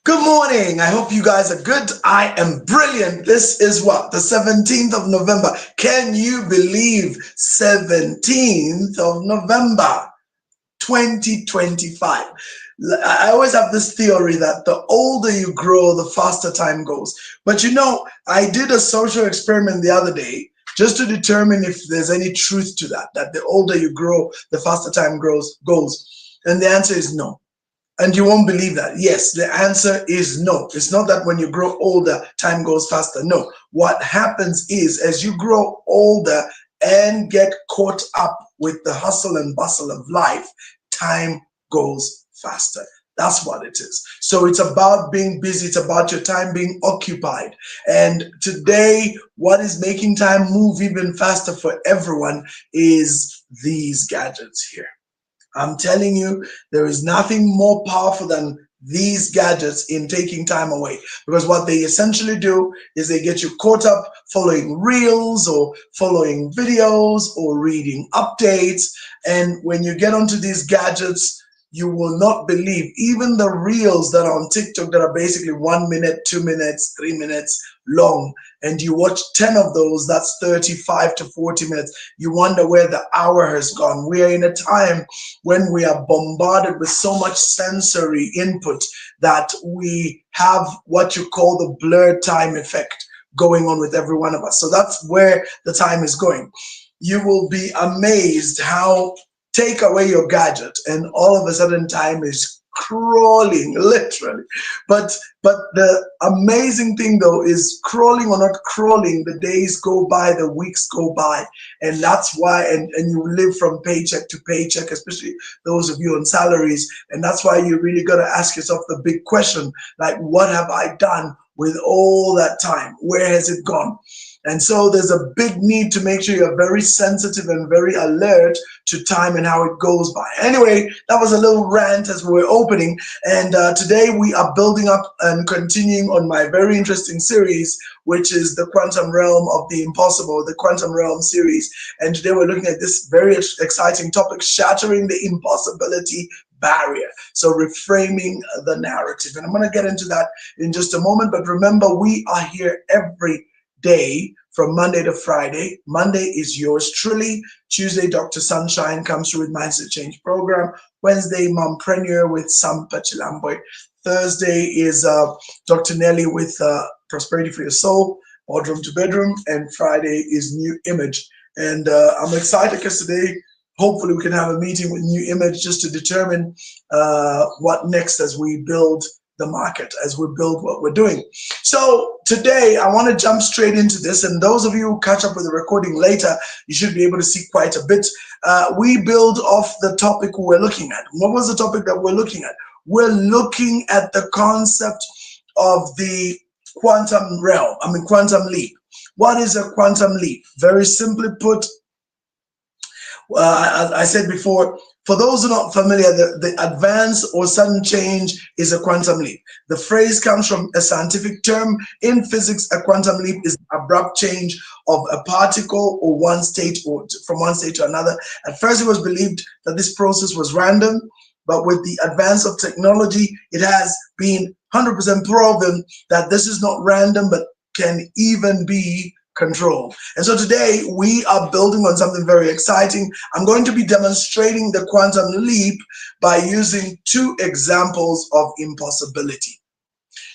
Good morning. I hope you guys are good. I am brilliant. This is what? The 17th of November. Can you believe 17th of November 2025? I always have this theory that the older you grow, the faster time goes. But you know, I did a social experiment the other day just to determine if there's any truth to that the older you grow, the faster time goes. And the answer is no. And you won't believe that. Yes, the answer is no. It's not that when you grow older, time goes faster. No. What happens is as you grow older and get caught up with the hustle and bustle of life, time goes faster. That's what it is. So it's about being busy. It's about your time being occupied. And today, what is making time move even faster for everyone is these gadgets here. I'm telling you, there is nothing more powerful than these gadgets in taking time away, because what they essentially do is they get you caught up following reels or following videos or reading updates. And when you get onto these gadgets, you will not believe even the reels that are on TikTok that are basically 1 minute, 2 minutes, 3 minutes long, and you watch 10 of those, that's 35 to 40 minutes. You wonder where the hour has gone. We are in a time when we are bombarded with so much sensory input that we have what you call the blurred time effect going on with every one of us. So that's where the time is going. You will be amazed how take away your gadget and all of a sudden time is crawling, literally. But the amazing thing though is, crawling or not crawling, the days go by, the weeks go by, and that's why, and you live from paycheck to paycheck, especially those of you on salaries. And that's why you really got to ask yourself the big question, like, what have I done with all that time? Where has it gone? And so there's a big need to make sure you're very sensitive and very alert to time and how it goes by. Anyway, that was a little rant as we were opening. And today we are building up and continuing on my very interesting series, which is the Quantum Realm of the Impossible, the Quantum Realm series. And today we're looking at this very exciting topic, shattering the impossibility barrier. So reframing the narrative. And I'm going to get into that in just a moment. But remember, we are here every day from Monday to Friday. Monday is yours truly. Tuesday, Dr. Sunshine comes through with Mindset Change Program. Wednesday, Mompreneur with Sampa Chilamboy. Thursday is Dr. Nelly with Prosperity for Your Soul, Boardroom to Bedroom. And Friday is New Image. And I'm excited because today, hopefully we can have a meeting with New Image just to determine what next as we build the market, as we build what we're doing. So today I want to jump straight into this, and those of you who catch up with the recording later, you should be able to see quite a bit. We build off the topic we're looking at. What was the topic that we're looking at? We're looking at the concept of the quantum realm, quantum leap. What is a quantum leap? Very simply put, as I said before, for those who are not familiar, the advance or sudden change is a quantum leap. The phrase comes from a scientific term. In physics, a quantum leap is abrupt change of a particle or one state or from one state to another. At first, it was believed that this process was random, but with the advance of technology, it has been 100% proven that this is not random, but can even be control. And so today we are building on something very exciting. I'm going to be demonstrating the quantum leap by using two examples of impossibility.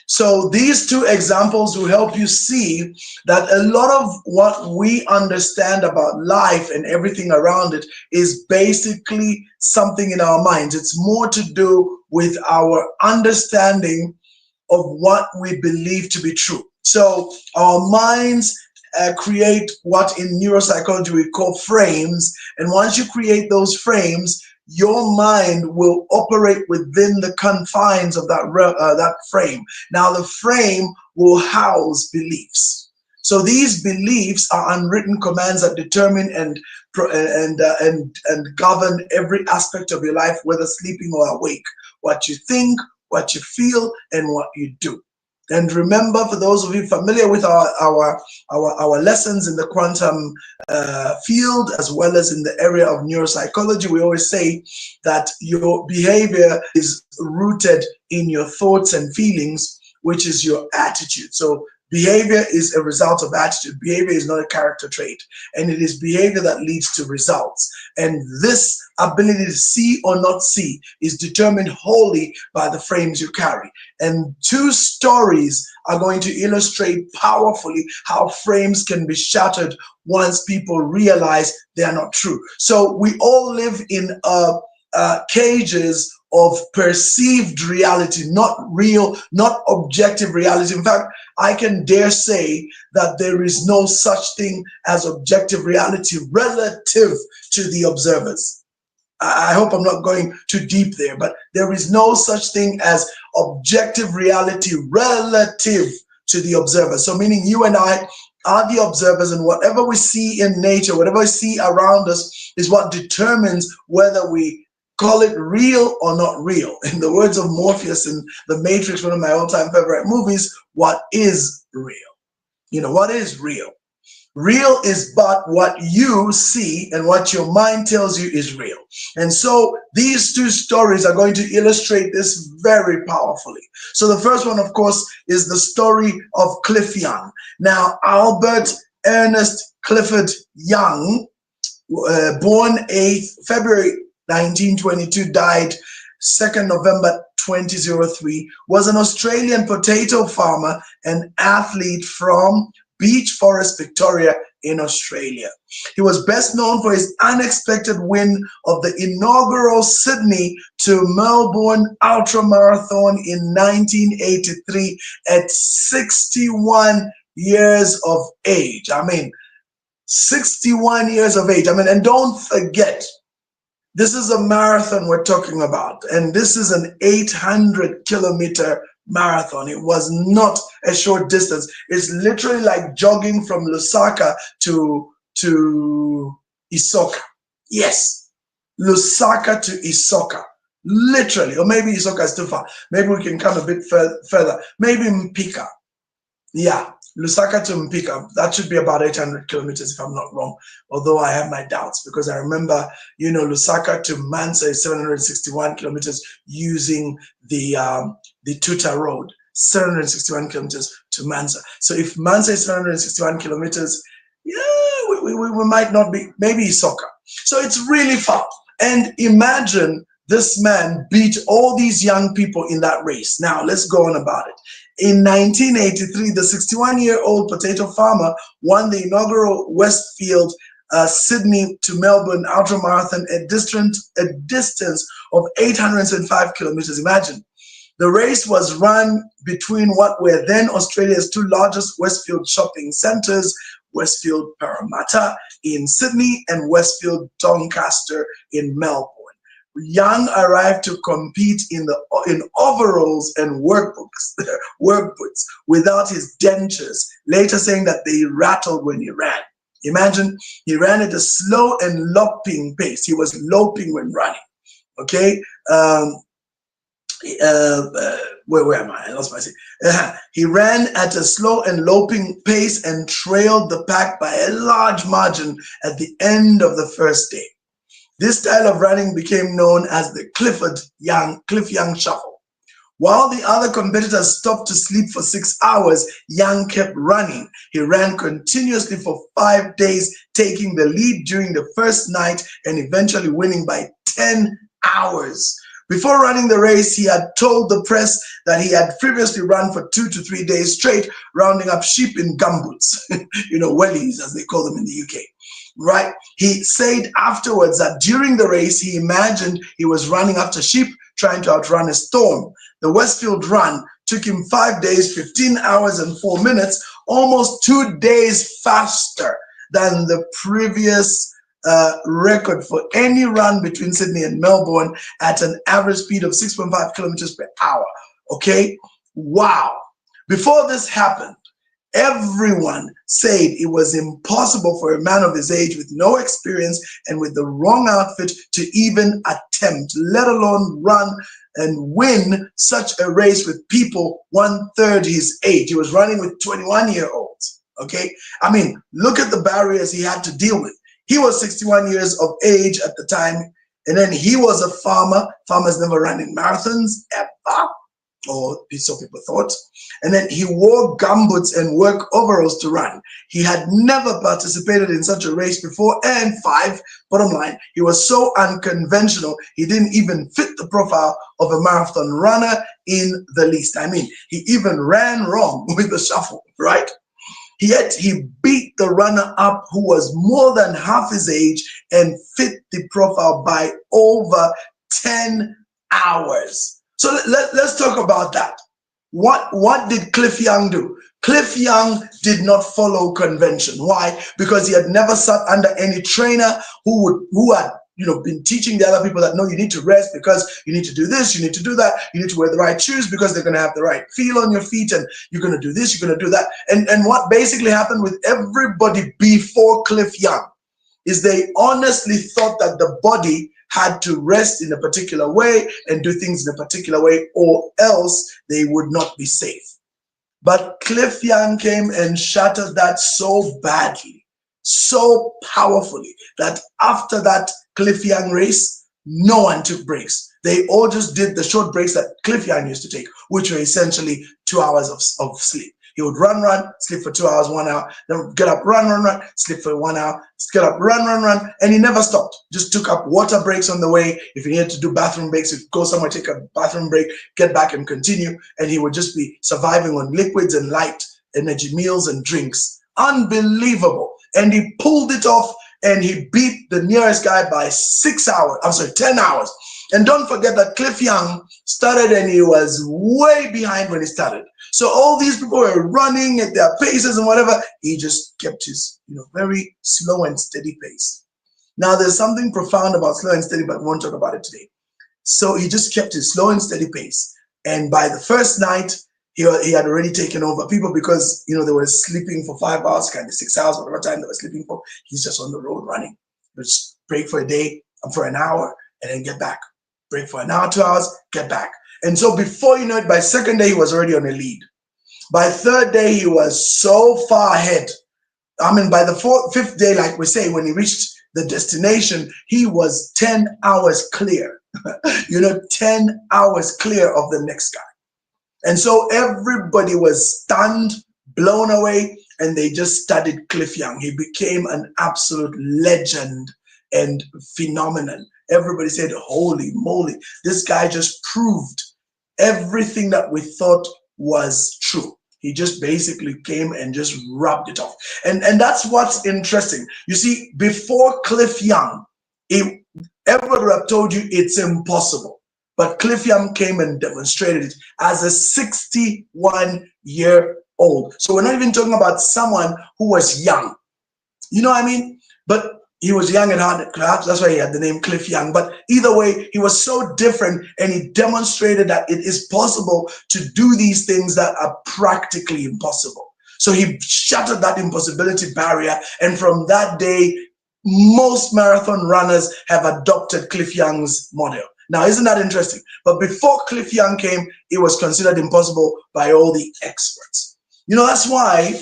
So these two examples will help you see that a lot of what we understand about life and everything around it is basically something in our minds. It's more to do with our understanding of what we believe to be true. So our minds create what in neuropsychology we call frames, and once you create those frames, your mind will operate within the confines of that frame. Now the frame will house beliefs. So these beliefs are unwritten commands that determine and govern every aspect of your life, whether sleeping or awake. What you think, what you feel, and what you do. And remember, for those of you familiar with our lessons in the quantum field, as well as in the area of neuropsychology, we always say that your behavior is rooted in your thoughts and feelings, which is your attitude. So behavior is a result of attitude. Behavior is not a character trait, and it is behavior that leads to results. And this ability to see or not see is determined wholly by the frames you carry. And two stories are going to illustrate powerfully how frames can be shattered once people realize they are not true. So we all live in cages of perceived reality, not real, not objective reality. In fact, I can dare say that there is no such thing as objective reality relative to the observers. I hope I'm not going too deep there, but there is no such thing as objective reality relative to the observer. So meaning you and I are the observers, and whatever we see in nature, whatever we see around us is what determines whether we call it real or not real. In the words of Morpheus in The Matrix, one of my all-time favorite movies, what is real? You know, what is real? Real is but what you see, and what your mind tells you is real. And so these two stories are going to illustrate this very powerfully. So the first one, of course, is the story of Cliff Young. Now, Albert Ernest Clifford Young, born 8th February 1922, died 2nd November 2003, was an Australian potato farmer and athlete from Beach Forest, Victoria in Australia. He was best known for his unexpected win of the inaugural Sydney to Melbourne ultramarathon in 1983 at 61 years of age. I mean, 61 years of age. I mean, and don't forget, this is a marathon we're talking about, and this is an 800-kilometer marathon. It was not a short distance. It's literally like jogging from Lusaka to Isoka. Yes, Lusaka to Isoka. Literally, or maybe Isoka is too far. Maybe we can come a bit further. Maybe Mpika. Yeah, Lusaka to Mpika, that should be about 800 kilometers if I'm not wrong, although I have my doubts, because I remember, you know, Lusaka to Mansa is 761 kilometers using the Tuta Road, 761 kilometers to Mansa. So if Mansa is 761 kilometers, yeah, we might not be, maybe Isoka. So it's really far. And imagine this man beat all these young people in that race. Now, let's go on about it. In 1983, the 61-year-old potato farmer won the inaugural Westfield Sydney to Melbourne ultramarathon at a distance of 805 kilometers. Imagine. The race was run between what were then Australia's two largest Westfield shopping centres, Westfield Parramatta in Sydney and Westfield Doncaster in Melbourne. Young arrived to compete in overalls and workboots without his dentures, later saying that they rattled when he ran. Imagine, he ran at a slow and loping pace. He was loping when running. Okay, where am I? I lost my seat. He ran at a slow and loping pace and trailed the pack by a large margin at the end of the first day. This style of running became known as the Cliff Young Shuffle. While the other competitors stopped to sleep for 6 hours, Young kept running. He ran continuously for 5 days, taking the lead during the first night and eventually winning by 10 hours. Before running the race, he had told the press that he had previously run for 2 to 3 days straight, rounding up sheep in gumboots, you know, wellies as they call them in the UK. Right? He said afterwards that during the race, he imagined he was running after sheep, trying to outrun a storm. The Westfield run took him 5 days, 15 hours and 4 minutes, almost 2 days faster than the previous record for any run between Sydney and Melbourne at an average speed of 6.5 kilometers per hour. Okay? Wow. Before this happened, everyone said it was impossible for a man of his age with no experience and with the wrong outfit to even attempt, let alone run and win such a race with people 1/3 his age. He was running with 21-year-olds. Okay, I mean, look at the barriers he had to deal with. He was 61 years of age at the time, and then he was a farmer. Farmers never ran in marathons ever, or so people thought. And then he wore gumboots and work overalls to run. He had never participated in such a race before. And 5, bottom line, he was so unconventional, he didn't even fit the profile of a marathon runner in the least. I mean, he even ran wrong with the shuffle, right? Yet he beat the runner-up who was more than half his age and fit the profile by over 10 hours. So let's talk about that. What did Cliff Young do? Cliff Young did not follow convention. Why? Because he had never sat under any trainer who had been teaching the other people that no, you need to rest because you need to do this, you need to do that, you need to wear the right shoes because they're going to have the right feel on your feet, and you're going to do this, you're going to do that. And what basically happened with everybody before Cliff Young is they honestly thought that the body had to rest in a particular way and do things in a particular way, or else they would not be safe. But Cliff Young came and shattered that so badly, so powerfully, that after that Cliff Young race, no one took breaks. They all just did the short breaks that Cliff Young used to take, which were essentially 2 hours of sleep. He would run, sleep for 2 hours, 1 hour, then get up, run, sleep for 1 hour, get up, run, and he never stopped. Just took up water breaks on the way. If he needed to do bathroom breaks, he'd go somewhere, take a bathroom break, get back and continue, and he would just be surviving on liquids and light energy meals and drinks. Unbelievable. And he pulled it off, and he beat the nearest guy by 10 hours. And don't forget that Cliff Young started and he was way behind when he started. So all these people were running at their paces and whatever. He just kept his very slow and steady pace. Now there's something profound about slow and steady, but we won't talk about it today. So he just kept his slow and steady pace. And by the first night, he had already taken over people because they were sleeping for 5 hours, kind of 6 hours, whatever time they were sleeping for. He's just on the road running. Just break for a day, for an hour, and then get back. Break for an hour, 2 hours, get back. And so before you know it, by second day, he was already on a lead. By third day, he was so far ahead. I mean, by the fifth day, like we say, when he reached the destination, he was 10 hours clear. 10 hours clear of the next guy. And so everybody was stunned, blown away, and they just studied Cliff Young. He became an absolute legend and phenomenon. Everybody said, holy moly, this guy just proved everything that we thought was true. He just basically came and just rubbed it off. And that's what's interesting. You see, before Cliff Young, everybody would have told you it's impossible. But Cliff Young came and demonstrated it as a 61-year-old. So we're not even talking about someone who was young. You know what I mean? But he was young at heart, perhaps that's why he had the name Cliff Young. But either way, he was so different, and he demonstrated that it is possible to do these things that are practically impossible. So he shattered that impossibility barrier, and from that day, most marathon runners have adopted Cliff Young's model. Now, isn't that interesting? But before Cliff Young came, it was considered impossible by all the experts. That's why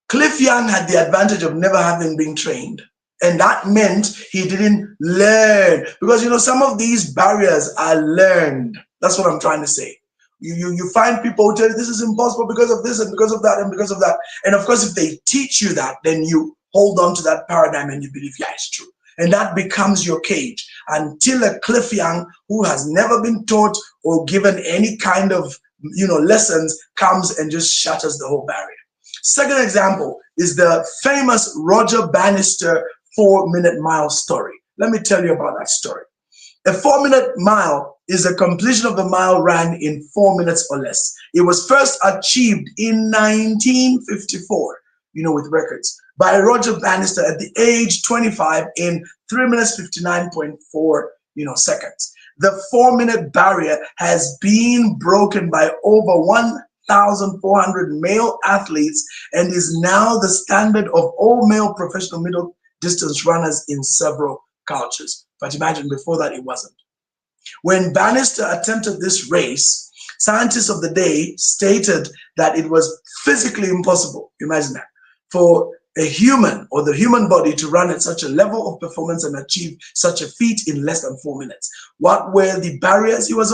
Cliff Young had the advantage of never having been trained. And that meant he didn't learn. Because, some of these barriers are learned. That's what I'm trying to say. You find people who tell you this is impossible because of this and because of that and because of that. And of course, if they teach you that, then you hold on to that paradigm and you believe, yeah, it's true. And that becomes your cage until a Cliff Young who has never been taught or given any kind of, lessons comes and just shatters the whole barrier. Second example is the famous Roger Banister 4-minute mile story. Let me tell you about that story. A 4-minute mile is a completion of the mile ran in 4 minutes or less. It was first achieved in 1954, with records, by Roger Banister at the age 25 in 3 minutes 59.4 seconds. The 4-minute barrier has been broken by over 1,400 male athletes and is now the standard of all male professional middle distance runners in several cultures. But imagine before that it wasn't. When Bannister attempted this race, scientists of the day stated that it was physically impossible, imagine that, for a human or the human body to run at such a level of performance and achieve such a feat in less than 4 minutes. What were the barriers he was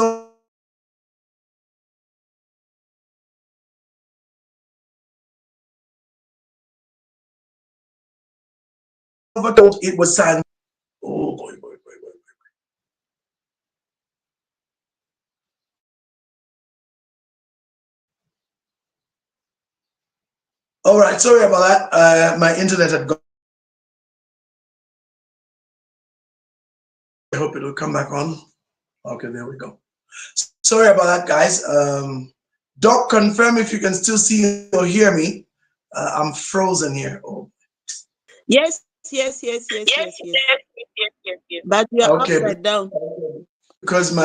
overtold? It was science. Oh boy, boy, boy, boy. All right, sorry about that. My internet had gone. I hope it will come back on. Okay, there we go. Sorry about that, guys. Doc, confirm if you can still see or hear me. I'm frozen here. Oh. Yes. But you are Okay, upside down. because my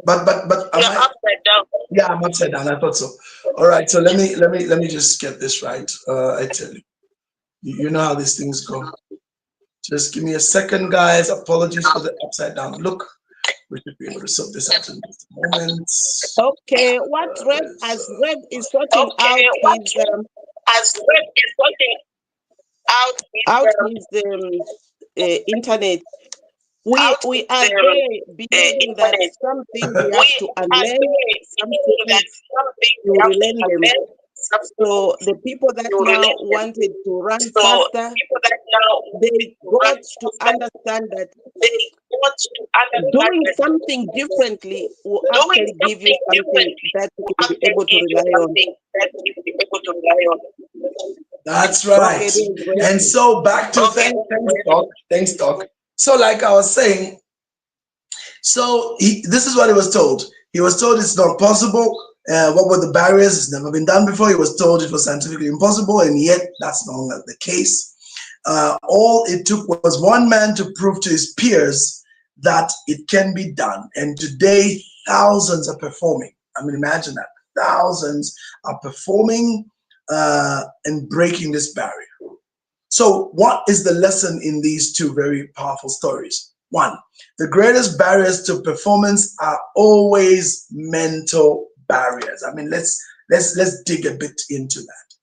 but am I upside down? Yeah, I'm upside down. I thought so. All right, so let me just get this right. I tell you, you know how these things go. Just give me a second, guys. Apologies for the upside down look. We should be able to sort this out in just a moment. Okay, what Rev as Rev is sorting out his as Rev is sorting out his internet. We are there believing that something we have to unlearn, some things you relearn them. So the people that now wanted to run faster, they got to understand that doing something differently will actually give you something that you will be able to rely on. That's right. And so back to thanks, Doc. So like I was saying, so this is what he was told. He was told it's not possible. What were the barriers? It's never been done before. He was told it was scientifically impossible, and yet that's no longer the case. All it took was one man to prove to his peers that it can be done. And today, thousands are performing. I mean, imagine that. Thousands are performing and breaking this barrier. So what is the lesson in these two very powerful stories? One, the greatest barriers to performance are always mental barriers. I mean, let's dig a bit into that.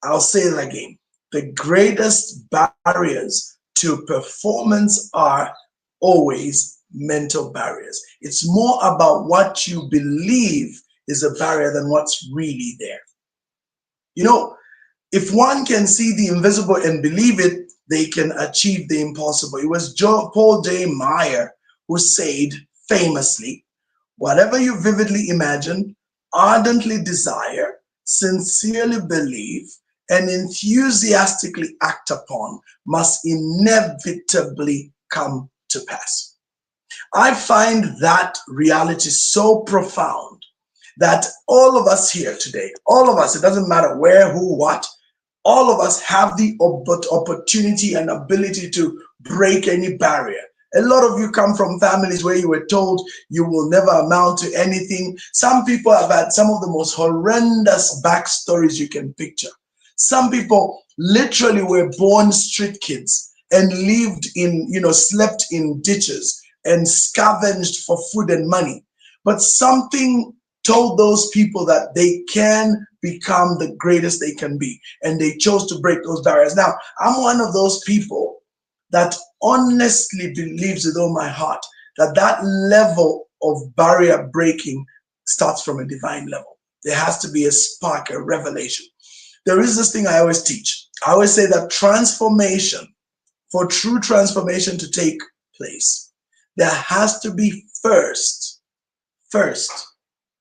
I'll say it again. The greatest barriers to performance are always mental barriers. It's more about what you believe is a barrier than what's really there. You know, if one can see the invisible and believe it, they can achieve the impossible. It was Paul J. Meyer who said famously, whatever you vividly imagine, ardently desire, sincerely believe, and enthusiastically act upon must inevitably come to pass. I find that reality so profound that all of us here today, all of us, it doesn't matter where, who, what, all of us have the opportunity and ability to break any barrier. A lot of you come from families where you were told you will never amount to anything. Some people have had some of the most horrendous backstories you can picture. Some people literally were born street kids and lived in, slept in ditches and scavenged for food and money. But something told those people that they can become the greatest they can be, and they chose to break those barriers. Now, I'm one of those people that honestly believes with all my heart that that level of barrier breaking starts from a divine level. There has to be a spark, a revelation. There is this thing I always teach. I always say that transformation, for true transformation to take place, there has to be first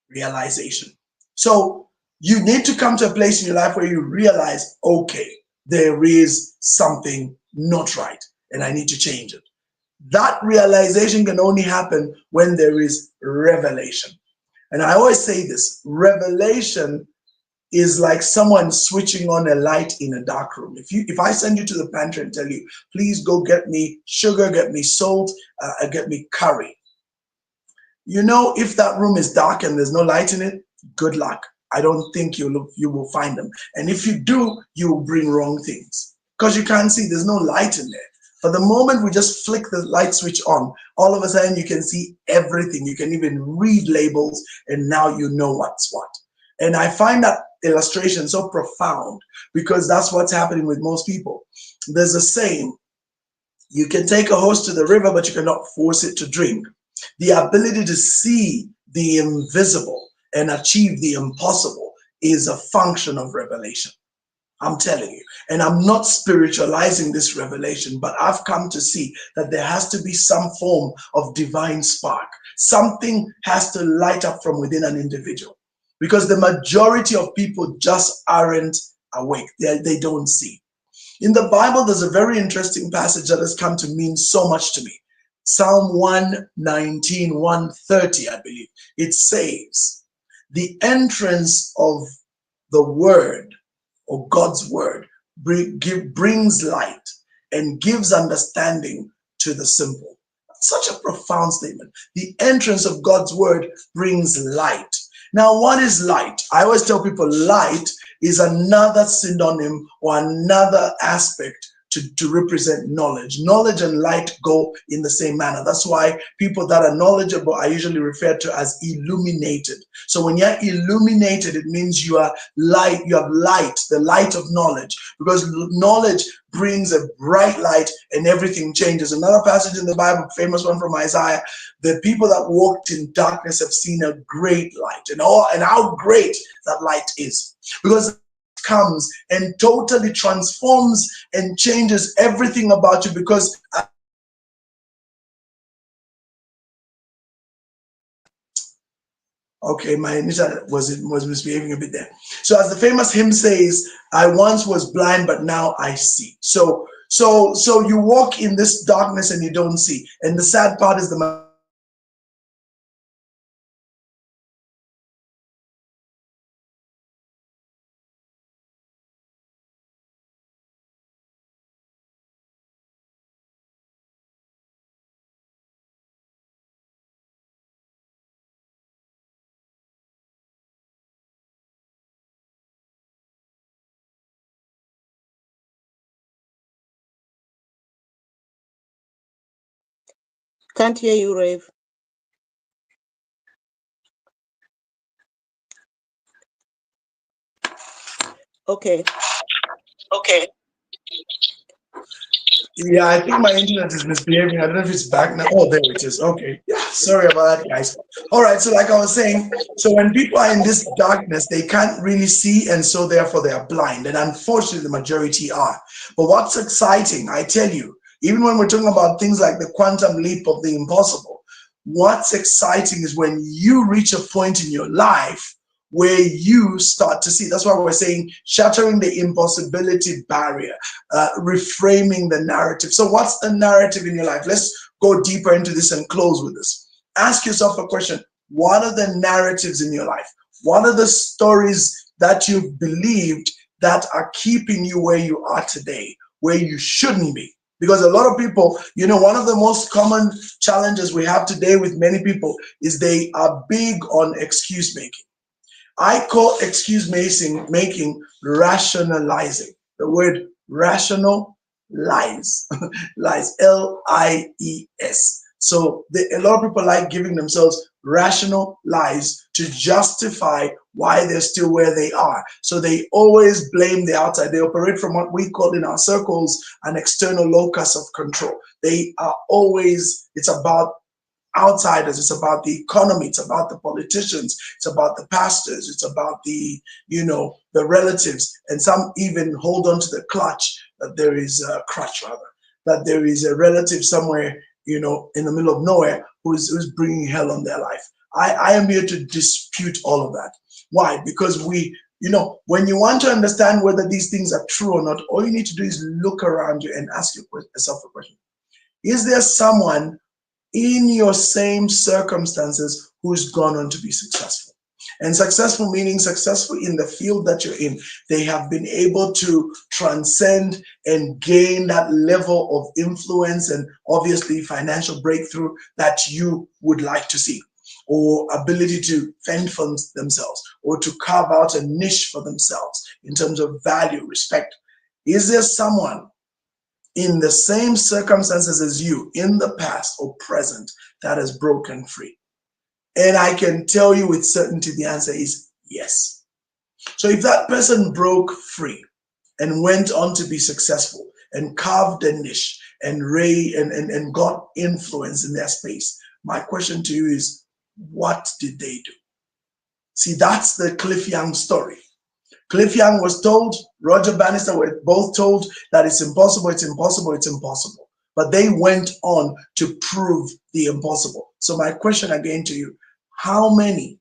realization. So you need to come to a place in your life where you realize, okay, there is something not right and I need to change it. That realization can only happen when there is revelation. And I always say this, revelation is like someone switching on a light in a dark room. If I send you to the pantry and tell you, please go get me sugar, get me salt, get me curry. If that room is dark and there's no light in it, good luck. I don't think you will find them. And if you do, you will bring wrong things because you can't see, there's no light in there. For the moment we just flick the light switch on, all of a sudden you can see everything. You can even read labels, and now you know what's what. And I find that illustration so profound because that's what's happening with most people. There's a saying, you can take a horse to the river, but you cannot force it to drink. The ability to see the invisible and achieve the impossible is a function of revelation. I'm telling you. And I'm not spiritualizing this revelation, but I've come to see that there has to be some form of divine spark. Something has to light up from within an individual because the majority of people just aren't awake. They don't see. In the Bible, there's a very interesting passage that has come to mean so much to me. Psalm 119, 130, I believe. It says, the entrance of the word or God's word brings light and gives understanding to the simple. Such a profound statement. The entrance of God's word brings light. Now, what is light? I always tell people light is another synonym or another aspect to represent knowledge. Knowledge and light go in the same manner. That's why people that are knowledgeable are usually referred to as illuminated. So when you're illuminated, it means you are light, you have light, the light of knowledge, because knowledge brings a bright light and everything changes. Another passage in the Bible, famous one from Isaiah, the people that walked in darkness have seen a great light, and how great that light is. Because comes and totally transforms and changes everything about you, because okay, my internet was misbehaving a bit there. So as the famous hymn says, I once was blind, but now I see. So you walk in this darkness and you don't see. And the sad part is the Can't hear you, Rev. Okay. yeah, I think my internet is misbehaving. I don't know if it's back now. Oh, there it is. Okay. Yeah, sorry about that, guys. All right. So like I was saying, so when people are in this darkness, they can't really see, and so therefore they are blind. And unfortunately, the majority are. But what's exciting, I tell you, even when we're talking about things like the quantum leap of the impossible, what's exciting is when you reach a point in your life where you start to see. That's why we're saying shattering the impossibility barrier, reframing the narrative. So what's the narrative in your life? Let's go deeper into this and close with this. Ask yourself a question. What are the narratives in your life? What are the stories that you've believed that are keeping you where you are today, where you shouldn't be? Because a lot of people, one of the most common challenges we have today with many people is they are big on excuse making. I call excuse making rationalizing. The word rational lies, lies, L-I-E-S. So a lot of people like giving themselves rational lies to justify why they're still where they are. So they always blame the outside. They operate from what we call in our circles an external locus of control. They are always, it's about outsiders, it's about the economy, it's about the politicians, it's about the pastors, it's about the relatives, and some even hold on to the crutch that there is a that there is a relative somewhere in the middle of nowhere who's bringing hell on their life. I am here to dispute all of that. Why? Because when you want to understand whether these things are true or not, all you need to do is look around you and ask yourself a question. Is there someone in your same circumstances who's gone on to be successful? And successful meaning successful in the field that you're in. They have been able to transcend and gain that level of influence and obviously financial breakthrough that you would like to see, or ability to fend for themselves, or to carve out a niche for themselves in terms of value, respect. Is there someone in the same circumstances as you in the past or present that has broken free? And I can tell you with certainty the answer is yes. So if that person broke free and went on to be successful and carved a niche and got influence in their space, my question to you is, what did they do? See, that's the Cliff Young story. Cliff Young was told, Roger Banister were both told that it's impossible, it's impossible, it's impossible. But they went on to prove the impossible. So my question again to you, how many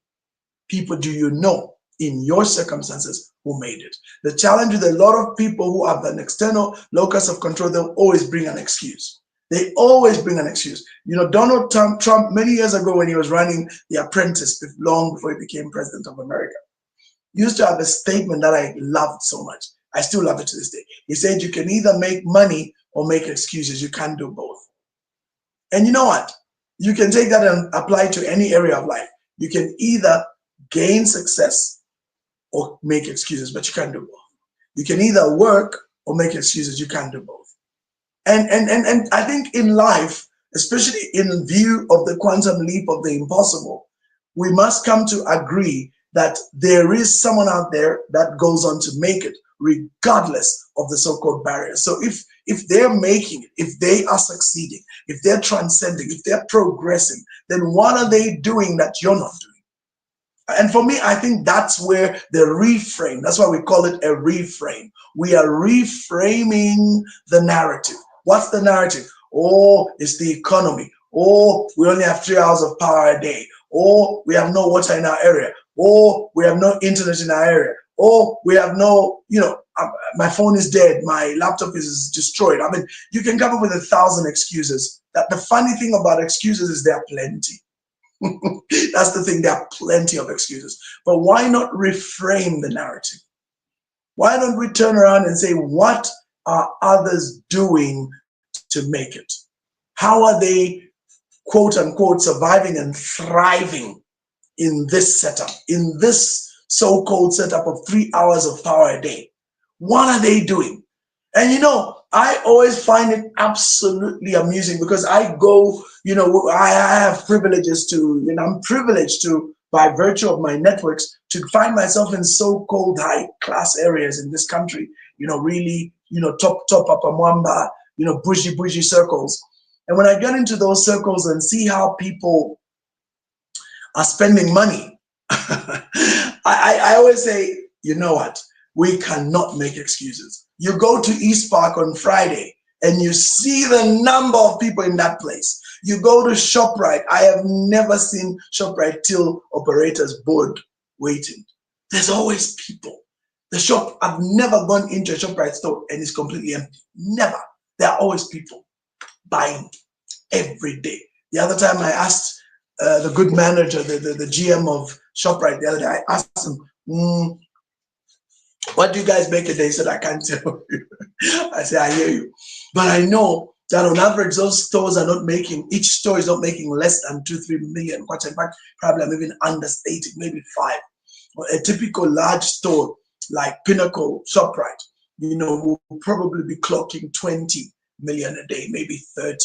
people do you know in your circumstances who made it? The challenge with a lot of people who have an external locus of control, they'll always bring an excuse. They always bring an excuse. You know, Donald Trump, many years ago when he was running The Apprentice, long before he became president of America, used to have a statement that I loved so much. I still love it to this day. He said, you can either make money or make excuses. You can't do both. And you know what? You can take that and apply to any area of life. You can either gain success or make excuses, but you can't do both. You can either work or make excuses. You can't do both. And I think in life, especially in view of the quantum leap of the impossible, we must come to agree that there is someone out there that goes on to make it, regardless of the so-called barriers. So if they're making it, if they are succeeding, if they're transcending, if they're progressing, then what are they doing that you're not doing? And for me, I think that's where the reframe, that's why we call it a reframe. We are reframing the narrative. What's the narrative? Oh, it's the economy. Oh, we only have 3 hours of power a day. Oh, we have no water in our area. Oh, we have no internet in our area. Oh, we have no, my phone is dead. My laptop is destroyed. I mean, you can come up with 1,000 excuses. That the funny thing about excuses is there are plenty. That's the thing, there are plenty of excuses. But why not reframe the narrative? Why don't we turn around and say, what are others doing to make it? How are they, quote unquote, surviving and thriving in this setup, in this so-called setup of 3 hours of power a day? What are they doing? And I always find it absolutely amusing because I go, I have privileges to, I'm privileged to, by virtue of my networks, to find myself in so-called high-class areas in this country, really, top upper Mwamba, bougie circles. And when I get into those circles and see how people are spending money, I always say, you know what? We cannot make excuses. You go to East Park on Friday and you see the number of people in that place. You go to ShopRite. I have never seen ShopRite till operators board waiting. There's always people. I've never gone into a ShopRite store and it's completely empty. Never. There are always people buying every day. The other time I asked the good manager, the GM of ShopRite the other day, I asked him, what do you guys make a day? He said, I can't tell you. I said, I hear you. But I know that on average, those stores are not making, each store is not making less than 2-3 million. Which in fact, probably I'm even understating, maybe 5. A typical large store like Pinnacle, ShopRite, will probably be clocking 20 million a day, maybe 30.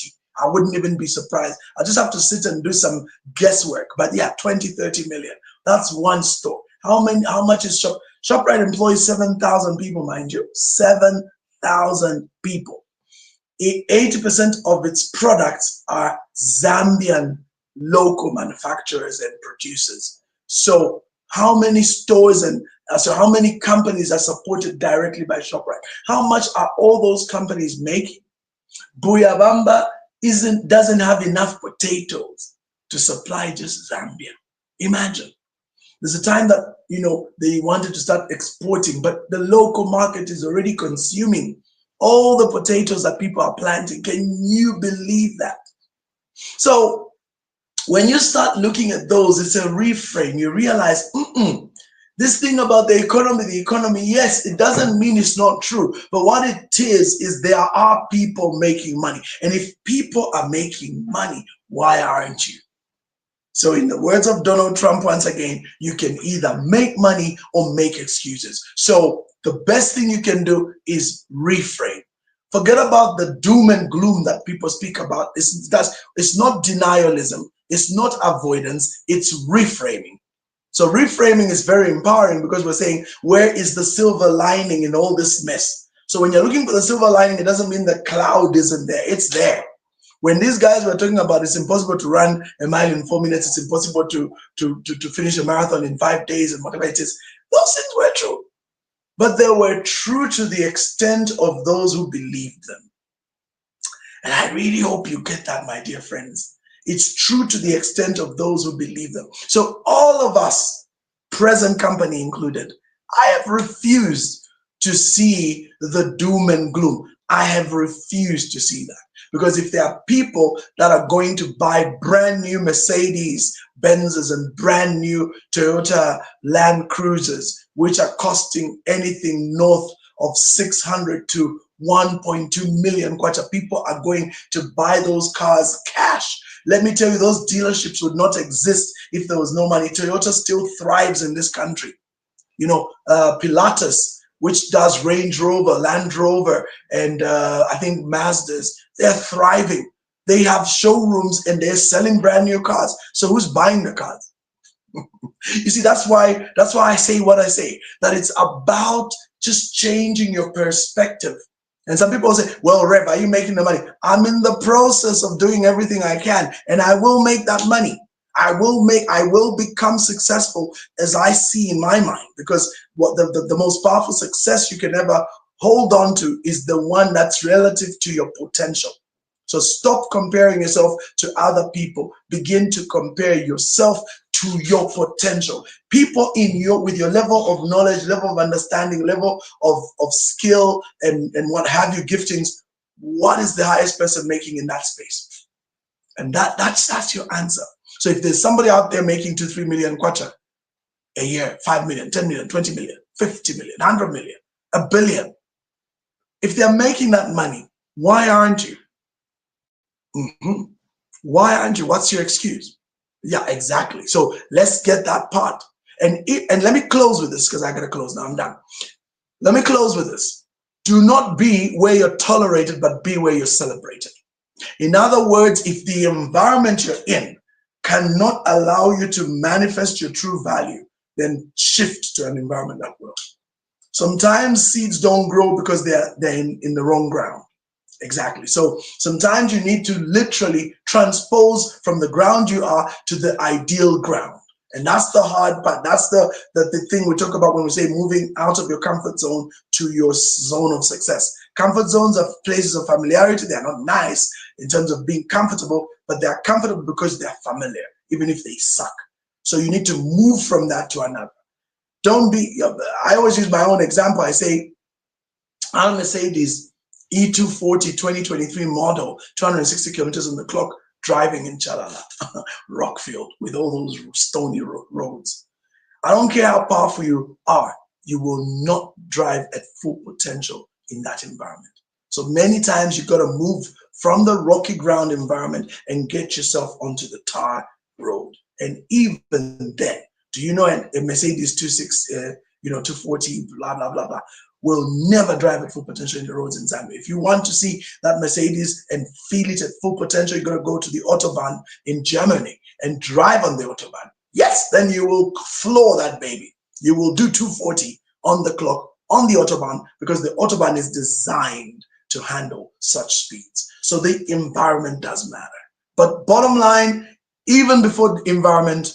I wouldn't even be surprised. I just have to sit and do some guesswork. But yeah, 20-30 million. That's one store. How much is ShopRite employs 7,000 people, mind you. 7,000 people. 80% of its products are Zambian local manufacturers and producers. So how many stores and so how many companies are supported directly by ShopRite? How much are all those companies making? Buyabamba doesn't have enough potatoes to supply just Zambia. Imagine. There's a time that they wanted to start exporting, but the local market is already consuming all the potatoes that people are planting. Can you believe that? So when you start looking at those, it's a reframe. You realize, this thing about the economy, yes, it doesn't mean it's not true. But what it is there are people making money. And if people are making money, why aren't you? So in the words of Donald Trump, once again, you can either make money or make excuses. So the best thing you can do is reframe. Forget about the doom and gloom that people speak about. It's not denialism. It's not avoidance. It's reframing. So reframing is very empowering because we're saying, where is the silver lining in all this mess? So when you're looking for the silver lining, it doesn't mean the cloud isn't there. It's there. When these guys were talking about it's impossible to run a mile in 4 minutes, it's impossible to finish a marathon in 5 days and whatever it is, those things were true. But they were true to the extent of those who believed them. And I really hope you get that, my dear friends. It's true to the extent of those who believe them. So all of us, present company included, I have refused to see the doom and gloom. I have refused to see that. Because if there are people that are going to buy brand new Mercedes Benzes and brand new Toyota Land Cruisers, which are costing anything north of 600 to 1.2 million kwacha, people are going to buy those cars cash. Let me tell you, those dealerships would not exist if there was no money. Toyota still thrives in this country. You know, Pilatus, which does Range Rover, Land Rover, and I think Mazdas, they're thriving. They have showrooms and they're selling brand new cars. So who's buying the cars? You see, that's why I say what I say, that it's about just changing your perspective. And some people say, well, Rev, are you making the money? I'm in the process of doing everything I can, and I will make that money. I will become successful as I see in my mind, because what the most powerful success you can ever hold on to is the one that's relative to your potential. So stop comparing yourself to other people. Begin to compare yourself to your potential. People with your level of knowledge, level of understanding, level of skill, and what have you, giftings, what is the highest person making in that space? And that's your answer. So if there's somebody out there making 2-3 million kwacha a year, 5 million, 10 million, 20 million, 50 million, 100 million, a billion, if they're making that money, why aren't you? Why aren't you? What's your excuse? Yeah, exactly. So let's get that part. And let me close with this, because I gotta close now. I'm done. Let me close with this. Do not be where you're tolerated, but be where you're celebrated. In other words, if the environment you're in cannot allow you to manifest your true value, then shift to an environment that will. Sometimes seeds don't grow because they're in the wrong ground. Exactly. So sometimes you need to literally transpose from the ground you are to the ideal ground. And that's the hard part. That's the thing we talk about when we say moving out of your comfort zone to your zone of success. Comfort zones are places of familiarity. They're not nice in terms of being comfortable, but they're comfortable because they're familiar, even if they suck. So you need to move from that to another. Don't be, I always use my own example. I say, I'm a Mercedes E240 2023 model, 260 kilometers on the clock, driving in Chalala, Rockfield, with all those stony roads. I don't care how powerful you are, you will not drive at full potential in that environment. So many times you've got to move from the rocky ground environment and get yourself onto the tar road. And even then, do you know a Mercedes 240, blah, blah, blah, blah, will never drive at full potential in the roads in Zambia. If you want to see that Mercedes and feel it at full potential, you're going to go to the Autobahn in Germany and drive on the Autobahn. Yes, then you will floor that baby. You will do 240 on the clock on the Autobahn, because the Autobahn is designed to handle such speeds. So the environment does matter. But bottom line, even before the environment,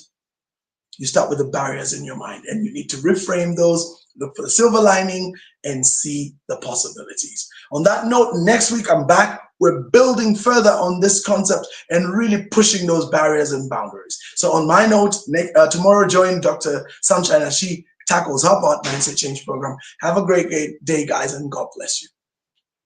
you start with the barriers in your mind, and you need to reframe those, look for the silver lining, and see the possibilities. On that note, next week I'm back. We're building further on this concept and really pushing those barriers and boundaries. So on my note, tomorrow join Dr. Sunshine as she tackles her part mindset change program. Have a great day, guys, and God bless you.